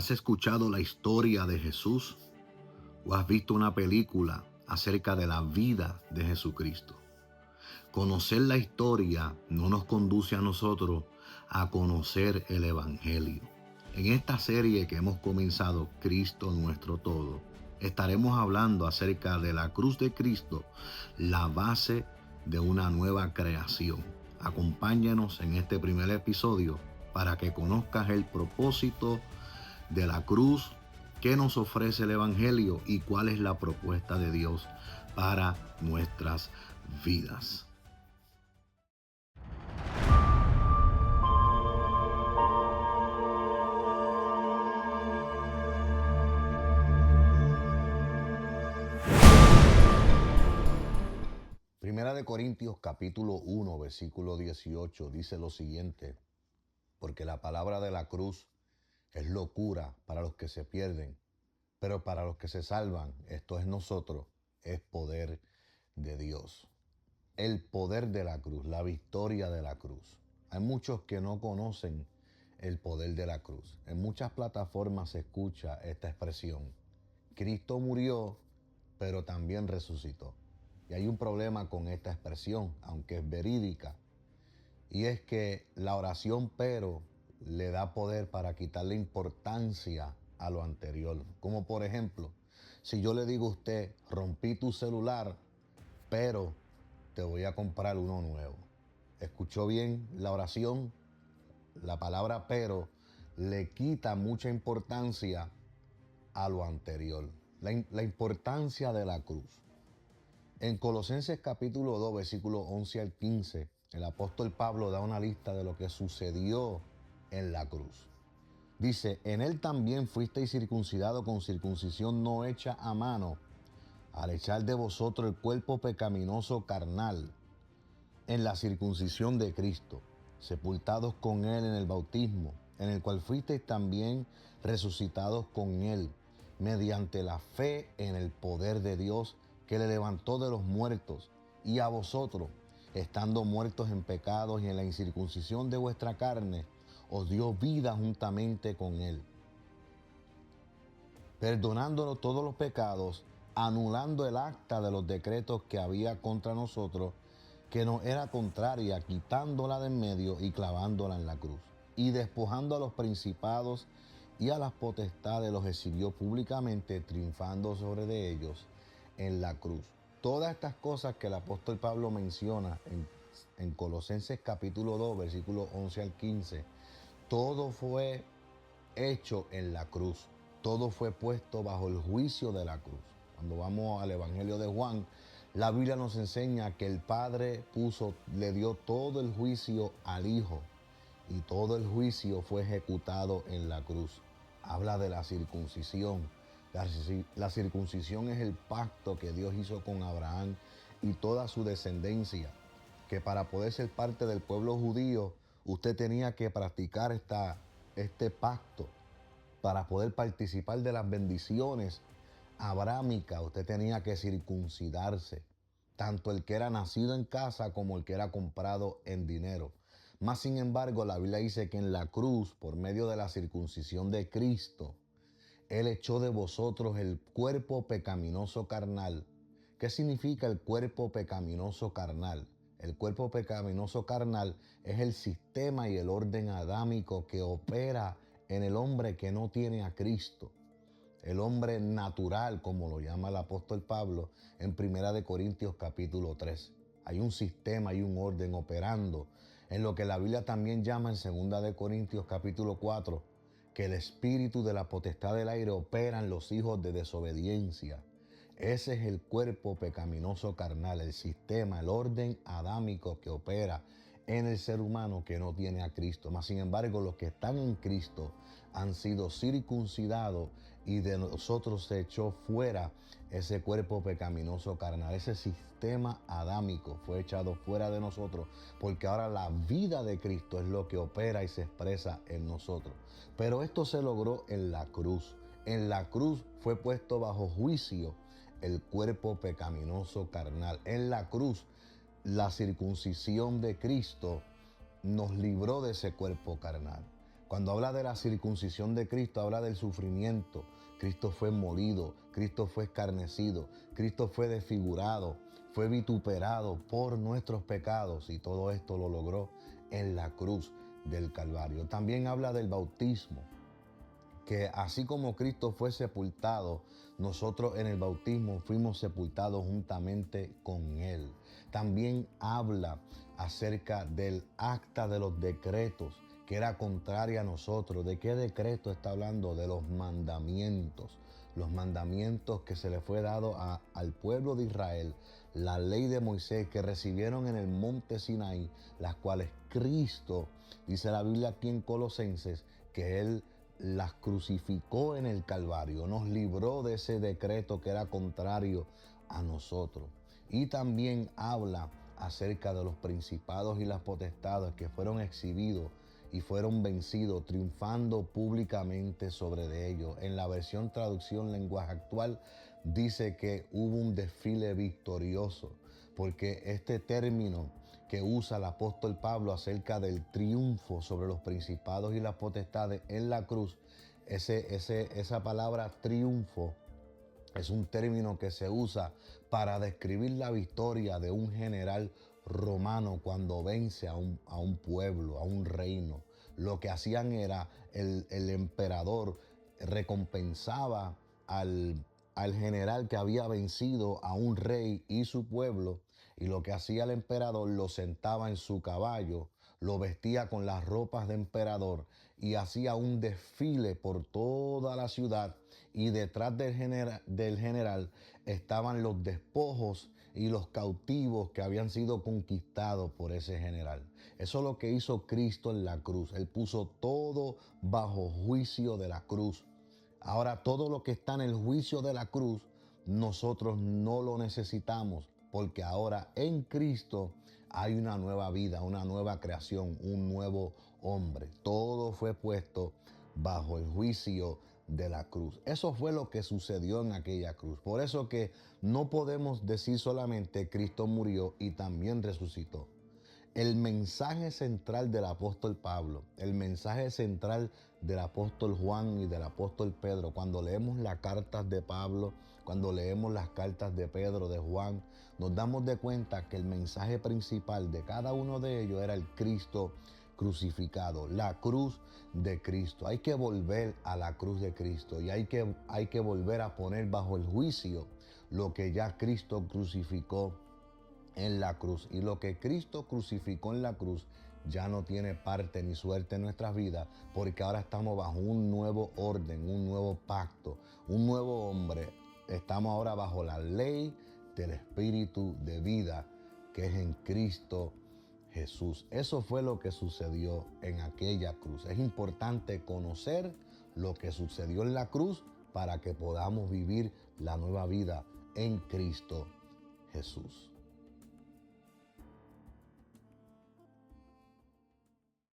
¿Has escuchado la historia de Jesús o has visto una película acerca de la vida de Jesucristo? Conocer la historia no nos conduce a nosotros a conocer el Evangelio. En esta serie que hemos comenzado, Cristo nuestro todo, estaremos hablando acerca de la cruz de Cristo, la base de una nueva creación. Acompáñanos en este primer episodio para que conozcas el propósito de la cruz, qué nos ofrece el Evangelio y cuál es la propuesta de Dios para nuestras vidas. Primera de Corintios capítulo 1 versículo 18 dice lo siguiente: porque la palabra de la cruz es locura para los que se pierden, pero para los que se salvan, esto es nosotros, es poder de Dios. El poder de la cruz, la victoria de la cruz. Hay muchos que no conocen el poder de la cruz. En muchas plataformas se escucha esta expresión: Cristo murió, pero también resucitó. Y hay un problema con esta expresión, aunque es verídica, y es que la oración pero le da poder para quitarle importancia a lo anterior. Como por ejemplo, si yo le digo a usted: rompí tu celular, pero te voy a comprar uno nuevo. ¿Escuchó bien la oración? La palabra pero le quita mucha importancia a lo anterior. La importancia de la cruz. En Colosenses capítulo 2, versículos 11 al 15, el apóstol Pablo da una lista de lo que sucedió en la cruz. Dice: en él también fuisteis circuncidados con circuncisión no hecha a mano, al echar de vosotros el cuerpo pecaminoso carnal, en la circuncisión de Cristo, sepultados con él en el bautismo, en el cual fuisteis también resucitados con él, mediante la fe en el poder de Dios que le levantó de los muertos, y a vosotros, estando muertos en pecados y en la incircuncisión de vuestra carne, os dio vida juntamente con él, perdonándonos todos los pecados, anulando el acta de los decretos que había contra nosotros, que nos era contraria, quitándola de en medio y clavándola en la cruz. Y despojando a los principados y a las potestades, los exhibió públicamente, triunfando sobre de ellos en la cruz. Todas estas cosas que el apóstol Pablo menciona en Colosenses capítulo 2, versículos 11 al 15, todo fue hecho en la cruz. Todo fue puesto bajo el juicio de la cruz. Cuando vamos al Evangelio de Juan, la Biblia nos enseña que el Padre le dio todo el juicio al Hijo, y todo el juicio fue ejecutado en la cruz. Habla de la circuncisión. La circuncisión es el pacto que Dios hizo con Abraham y toda su descendencia, que para poder ser parte del pueblo judío, usted tenía que practicar este pacto. Para poder participar de las bendiciones abrámicas, usted tenía que circuncidarse, tanto el que era nacido en casa como el que era comprado en dinero. Más sin embargo, la Biblia dice que en la cruz, por medio de la circuncisión de Cristo, Él echó de vosotros el cuerpo pecaminoso carnal. ¿Qué significa el cuerpo pecaminoso carnal? El cuerpo pecaminoso carnal es el sistema y el orden adámico que opera en el hombre que no tiene a Cristo. El hombre natural, como lo llama el apóstol Pablo en Primera de Corintios capítulo 3. Hay un sistema, hay un orden operando en lo que la Biblia también llama en Segunda de Corintios capítulo 4, que el espíritu de la potestad del aire opera en los hijos de desobediencia. Ese es el cuerpo pecaminoso carnal, el sistema, el orden adámico que opera en el ser humano que no tiene a Cristo. Mas, sin embargo, los que están en Cristo han sido circuncidados y de nosotros se echó fuera ese cuerpo pecaminoso carnal. Ese sistema adámico fue echado fuera de nosotros, porque ahora la vida de Cristo es lo que opera y se expresa en nosotros. Pero esto se logró en la cruz. En la cruz fue puesto bajo juicio el cuerpo pecaminoso carnal. En la cruz, la circuncisión de Cristo nos libró de ese cuerpo carnal. Cuando habla de la circuncisión de Cristo, habla del sufrimiento. Cristo fue molido, Cristo fue escarnecido, Cristo fue desfigurado, fue vituperado por nuestros pecados, y todo esto lo logró en la cruz del Calvario. También habla del bautismo, que así como Cristo fue sepultado, nosotros en el bautismo fuimos sepultados juntamente con Él. También habla acerca del acta de los decretos, que era contraria a nosotros. ¿De qué decreto está hablando? De los mandamientos. Los mandamientos que se le fue dado al pueblo de Israel, la ley de Moisés que recibieron en el monte Sinaí, las cuales Cristo, dice la Biblia aquí en Colosenses, que Él las crucificó en el Calvario, nos libró de ese decreto que era contrario a nosotros. Y también habla acerca de los principados y las potestades que fueron exhibidos y fueron vencidos, triunfando públicamente sobre de ellos. En la versión traducción lenguaje actual dice que hubo un desfile victorioso, porque este término que usa el apóstol Pablo acerca del triunfo sobre los principados y las potestades en la cruz, esa palabra triunfo es un término que se usa para describir la victoria de un general romano cuando vence a un pueblo, a un reino. Lo que hacían era el emperador recompensaba al general que había vencido a un rey y su pueblo, y lo que hacía el emperador, lo sentaba en su caballo, lo vestía con las ropas de emperador y hacía un desfile por toda la ciudad, y detrás del general estaban los despojos y los cautivos que habían sido conquistados por ese general. Eso es lo que hizo Cristo en la cruz. Él puso todo bajo juicio de la cruz. Ahora, todo lo que está en el juicio de la cruz, nosotros no lo necesitamos, porque ahora en Cristo hay una nueva vida, una nueva creación, un nuevo hombre. Todo fue puesto bajo el juicio de la cruz. Eso fue lo que sucedió en aquella cruz. Por eso que no podemos decir solamente Cristo murió y también resucitó. El mensaje central del apóstol Pablo, el mensaje central del apóstol Juan y del apóstol Pedro, cuando leemos las cartas de Pablo, cuando leemos las cartas de Pedro, de Juan, nos damos de cuenta que el mensaje principal de cada uno de ellos era el Cristo crucificado, la cruz de Cristo. Hay que volver a la cruz de Cristo, y hay que volver a poner bajo el juicio lo que ya Cristo crucificó en la cruz. Y lo que Cristo crucificó en la cruz ya no tiene parte ni suerte en nuestras vidas, porque ahora estamos bajo un nuevo orden, un nuevo pacto, un nuevo hombre. Estamos ahora bajo la ley del Espíritu de vida, que es en Cristo Jesús. Eso fue lo que sucedió en aquella cruz. Es importante conocer lo que sucedió en la cruz para que podamos vivir la nueva vida en Cristo Jesús.